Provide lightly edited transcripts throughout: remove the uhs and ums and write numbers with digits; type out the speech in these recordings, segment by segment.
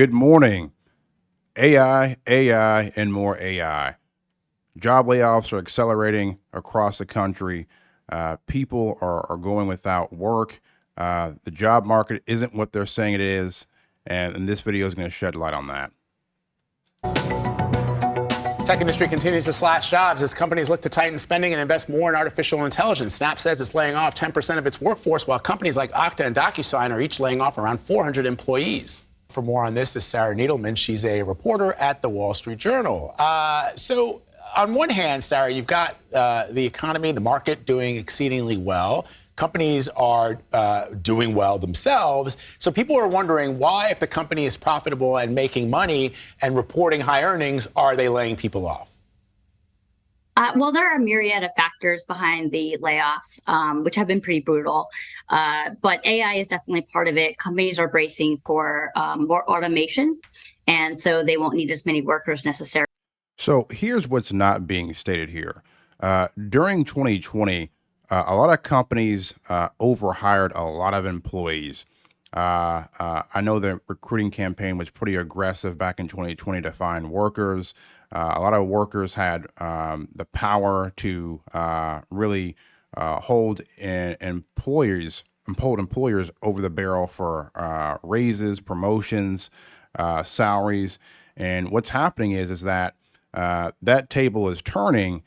Good morning. AI, and more AI. Job layoffs are accelerating across the country. People are going without work. The job market isn't what they're saying it is. And this video is going to shed light on that. Tech industry continues to slash jobs as companies look to tighten spending and invest more in artificial intelligence. Snap says it's laying off 10% of its workforce, while companies like Okta and DocuSign are each laying off around 400 employees. For more on this is Sarah Needleman. She's a reporter at the Wall Street Journal. So on one hand, Sarah, you've got the economy, the market doing exceedingly well. Companies are doing well themselves. So people are wondering why, if the company is profitable and making money and reporting high earnings, are they laying people off? Well, there are a myriad of factors behind the layoffs, which have been pretty brutal. But AI is definitely part of it. Companies are bracing for more automation, and so they won't need as many workers necessarily. So here's what's not being stated here. During 2020, a lot of companies overhired a lot of employees. I know the recruiting campaign was pretty aggressive back in 2020 to find workers. A lot of workers had the power to really hold employers over the barrel for raises, promotions, salaries. And what's happening is that that table is turning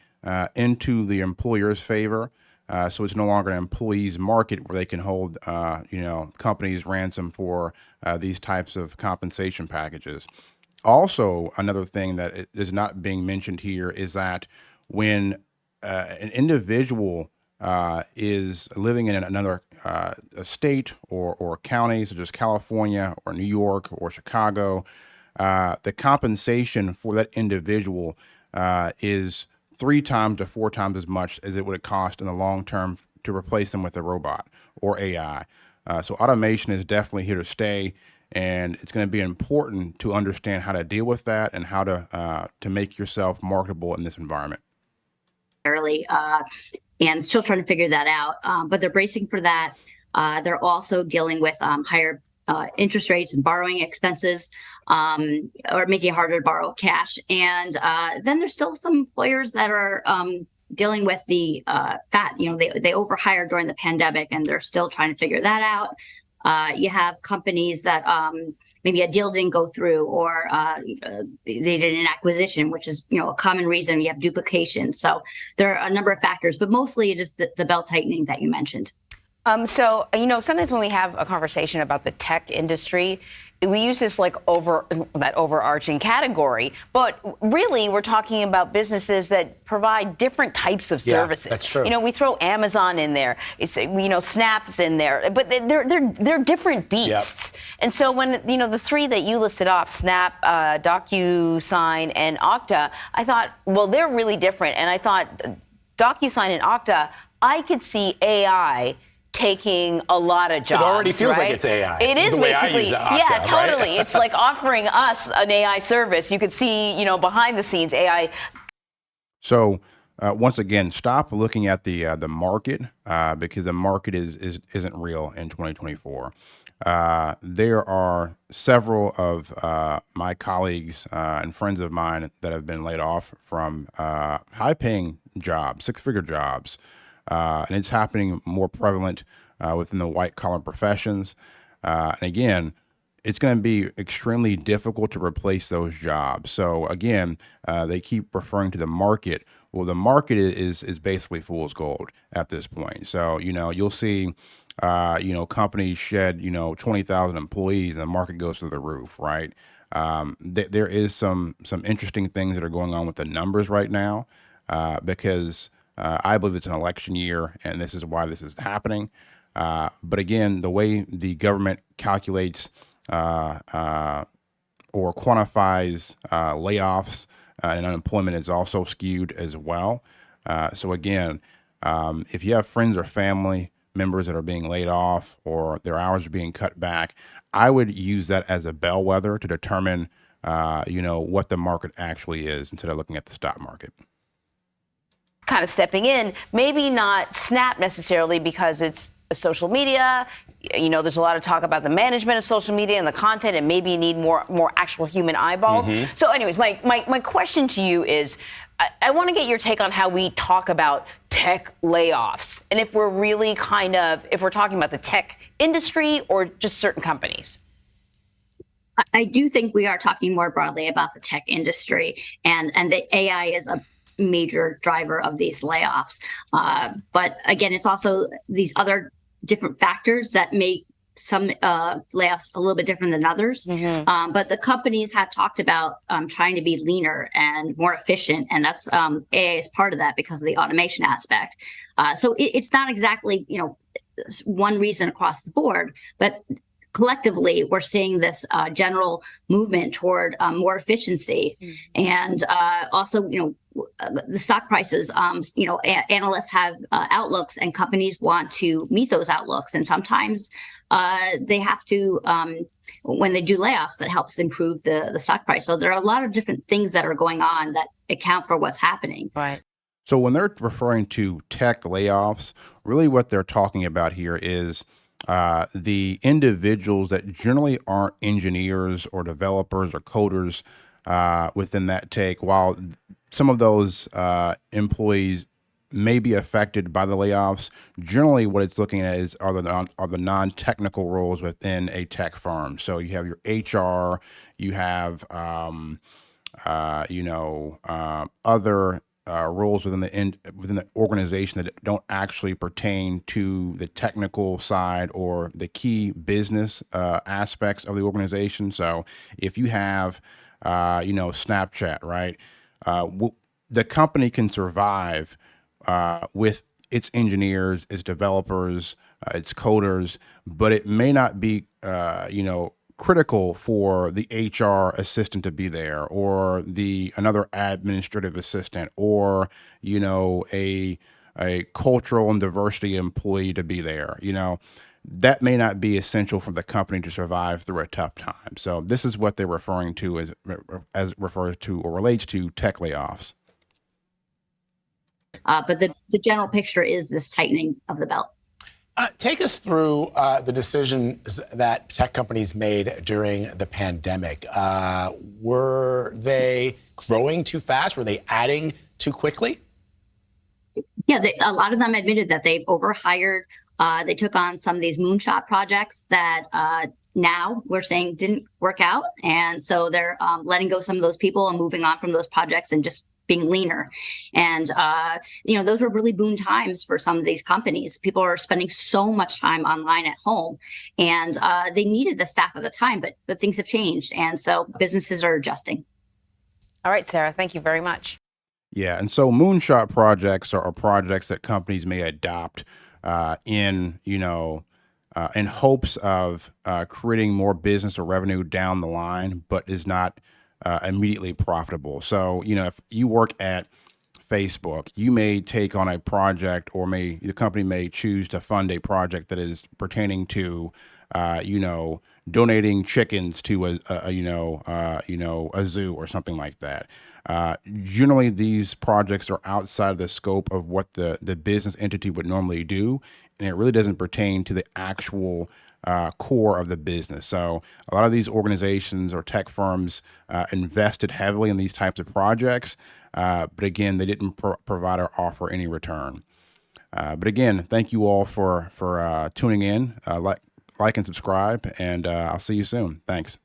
into the employer's favor. So it's no longer an employee's market where they can hold, companies ransom for these types of compensation packages. Also, another thing that is not being mentioned here is that when an individual is living in another state or county, such as California or New York or Chicago, the compensation for that individual is 3 times to 4 times as much as it would cost in the long term to replace them with a robot or AI. So automation is definitely here to stay, and it's going to be important to understand how to deal with that and how to make yourself marketable in this environment. And still trying to figure that out, but they're bracing for that. They're also dealing with higher interest rates and borrowing expenses, or making it harder to borrow cash. And then there's still some employers that are dealing with the they overhired during the pandemic, and they're still trying to figure that out. You have companies that maybe a deal didn't go through, or they did an acquisition, which is a common reason. You have duplication. So there are a number of factors, but mostly it is the belt tightening that you mentioned. So sometimes when we have a conversation about the tech industry, we use this that overarching category, but really we're talking about businesses that provide different types of services. That's true. We throw Amazon in there, Snap's in there, but they're different beasts. Yep. And so when the 3 that you listed off, Snap, DocuSign, and Okta, I thought, well, they're really different. And I thought DocuSign and Okta, I could see AI taking a lot of jobs. It already feels like it's AI. It is basically, Okta, totally. Right? It's like offering us an AI service. You could see, behind the scenes AI. So once again, stop looking at the market because the market isn't real in 2024. There are several of my colleagues and friends of mine that have been laid off from high-paying jobs, 6-figure jobs. And it's happening more prevalent within the white-collar professions. And again, it's going to be extremely difficult to replace those jobs. So again, they keep referring to the market. Well, the market is basically fool's gold at this point. So, you'll see, companies shed, 20,000 employees and the market goes through the roof, right? There is some interesting things that are going on with the numbers right now because I believe it's an election year, and this is why this is happening. But again, the way the government calculates or quantifies layoffs and unemployment is also skewed as well. So again, if you have friends or family members that are being laid off or their hours are being cut back, I would use that as a bellwether to determine, what the market actually is instead of looking at the stock market. Kind of stepping in, maybe not Snap necessarily because it's social media, there's a lot of talk about the management of social media and the content, and maybe you need more actual human eyeballs. So anyways, my question to you is, I want to get your take on how we talk about tech layoffs, and if we're really if we're talking about the tech industry or just certain companies. I do think we are talking more broadly about the tech industry, and the AI is a major driver of these layoffs. But again, it's also these other different factors that make some layoffs a little bit different than others. But the companies have talked about trying to be leaner and more efficient, and that's AI is part of that because of the automation aspect. So it's not exactly one reason across the board, but collectively, we're seeing this general movement toward more efficiency, and also, the stock prices. Analysts have outlooks, and companies want to meet those outlooks, and sometimes they have to. When they do layoffs, that helps improve the stock price. So there are a lot of different things that are going on that account for what's happening. Right. So when they're referring to tech layoffs, really what they're talking about here is the individuals that generally aren't engineers or developers or coders within that tech. While some of those employees may be affected by the layoffs, generally what it's looking at is are the non-technical roles within a tech firm. So you have your HR, you have other roles within the organization that don't actually pertain to the technical side or the key business aspects of the organization. So if you have, Snapchat, right? The company can survive with its engineers, its developers, its coders, but it may not be, critical for the HR assistant to be there, or another administrative assistant, or a cultural and diversity employee to be there. That may not be essential for the company to survive through a tough time. So this is what they're referring to as refers to or relates to tech layoffs. But the general picture is this tightening of the belt. Take us through the decisions that tech companies made during the pandemic. Were they growing too fast? Were they adding too quickly? Yeah, a lot of them admitted that they've overhired. They took on some of these moonshot projects that now we're saying didn't work out. And so they're letting go some of those people and moving on from those projects and just being leaner. And, those were really boom times for some of these companies. People are spending so much time online at home, and they needed the staff at the time, but things have changed. And so businesses are adjusting. All right, Sarah, thank you very much. Yeah, and so moonshot projects are projects that companies may adopt in hopes of creating more business or revenue down the line, but is not immediately profitable. So, if you work at Facebook, you may take on a project, or the company may choose to fund a project that is pertaining to, donating chickens to a zoo or something like that. Generally, these projects are outside of the scope of what the business entity would normally do, and it really doesn't pertain to the actual core of the business. So a lot of these organizations or tech firms invested heavily in these types of projects, but again, they didn't provide or offer any return. But again, thank you all for tuning in. Like and subscribe, and I'll see you soon. Thanks.